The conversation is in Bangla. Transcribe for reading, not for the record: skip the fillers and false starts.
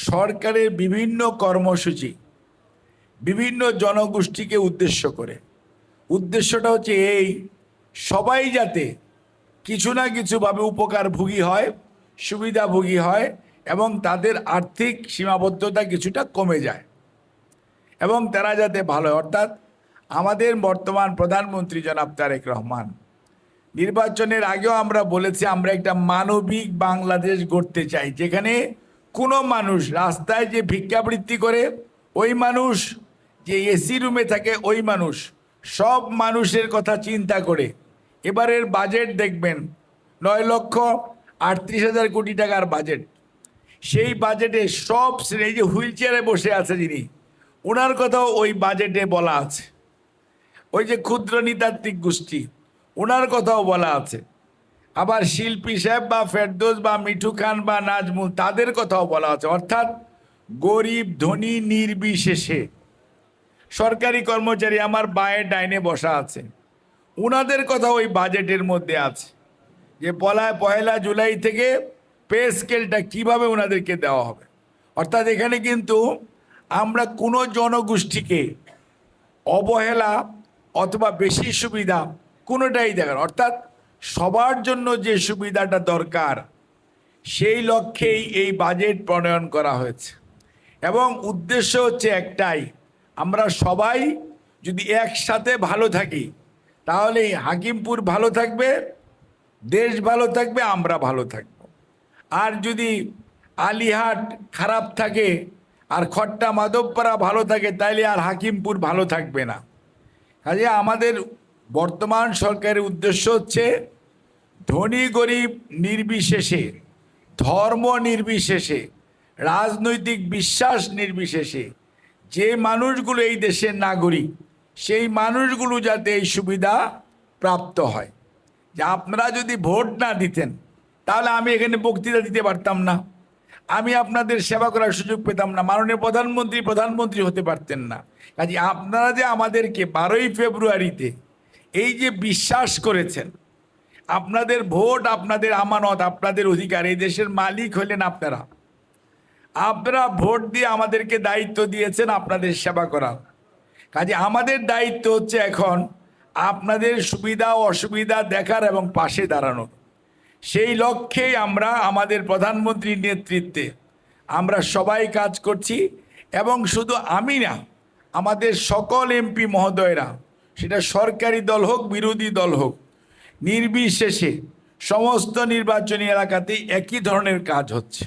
সরকারের বিভিন্ন কর্মসূচি বিভিন্ন জনগোষ্ঠীকে উদ্দেশ্য করে। উদ্দেশ্যটা হচ্ছে এই, সবাই যাতে কিছু না কিছুভাবে উপকারভোগী হয়, সুবিধাভোগী হয় এবং তাদের আর্থিক সীমাবদ্ধতা কিছুটা কমে যায় এবং তারা যাতে ভালো হয়। অর্থাৎ আমাদের বর্তমান প্রধানমন্ত্রী জনাব তারেক রহমান নির্বাচনের আগেও আমরা বলেছি আমরা একটা মানবিক বাংলাদেশ গড়তে চাই, যেখানে কোনো মানুষ রাস্তায় যে ভিক্ষাবৃত্তি করে ওই মানুষ, যে এসি রুমে থাকে ওই মানুষ, সব মানুষের কথা চিন্তা করে এবারের বাজেট দেখবেন 9,38,000 কোটি টাকার বাজেট। সেই বাজেটে সব শ্রেণী, যে হুইল চেয়ারে বসে আছে যিনি, ওনার কথাও ওই বাজেটে বলা আছে। ওই যে ক্ষুদ্র নৃতাত্ত্বিক গোষ্ঠী, ওনার কথাও বলা আছে। আবার শিল্পী সাহেব বা ফেরদৌস বা মিঠু খান বা নাজমুল, তাদের কথাও বলা আছে। অর্থাৎ গরিব ধনী নির্বিশেষে সরকারি কর্মচারী আমার বাঁয়ে ডাইনে বসা আছে, ওনাদের কথা ওই বাজেটের মধ্যে আছে, যে পয়লা জুলাই থেকে পে স্কেলটা কীভাবে ওনাদেরকে দেওয়া হবে। অর্থাৎ এখানে কিন্তু আমরা কোনো জনগোষ্ঠীকে অবহেলা অথবা বেশি সুবিধা কোনোটাই দেখার, অর্থাৎ সবার জন্য যে সুবিধাটা দরকার সেই লক্ষ্যেই এই বাজেট প্রণয়ন করা হয়েছে। এবং উদ্দেশ্য হচ্ছে একটাই, আমরা সবাই যদি একসাথে ভালো থাকি তাহলে হাকিমপুর ভালো থাকবে, দেশ ভালো থাকবে, আমরা ভালো থাকব। আর যদি আলিহাট খারাপ থাকে আর খট্টা মাধবপাড়া ভালো থাকে তাইলে আর হাকিমপুর ভালো থাকবে না। কাজে আমাদের বর্তমান সরকারের উদ্দেশ্য হচ্ছে ধনী গরিব নির্বিশেষে, ধর্ম নির্বিশেষে, রাজনৈতিক বিশ্বাস নির্বিশেষে যে মানুষগুলো এই দেশের নাগরিক সেই মানুষগুলো যাতে এই সুবিধা প্রাপ্ত হয়। যে আপনারা যদি ভোট না দিতেন তাহলে আমি এখানে বক্তৃতা দিতে পারতাম না, আমি আপনাদের সেবা করার সুযোগ পেতাম না, মাননীয় প্রধানমন্ত্রী হতে পারতেন না। কাজে আপনারা যে আমাদেরকে 12ই ফেব্রুয়ারিতে এই যে বিশ্বাস করেছেন, আপনাদের ভোট আপনাদের আমানত, আপনাদের অধিকার, এই দেশের মালিক হলেন আপনারা। আপনারা ভোট দিয়ে আমাদেরকে দায়িত্ব দিয়েছেন আপনাদের সেবা করা। কাজে আমাদের দায়িত্ব হচ্ছে এখন আপনাদের সুবিধা ও অসুবিধা দেখার এবং পাশে দাঁড়ানোর। সেই লক্ষ্যেই আমরা আমাদের প্রধানমন্ত্রীর নেতৃত্বে আমরা সবাই কাজ করছি। এবং শুধু আমি না, আমাদের সকল এমপি মহোদয়রা, সেটা সরকারি দল হোক বিরোধী দল হোক, নির্বিশেষে সমস্ত নির্বাচনী এলাকাতেই একই ধরনের কাজ হচ্ছে।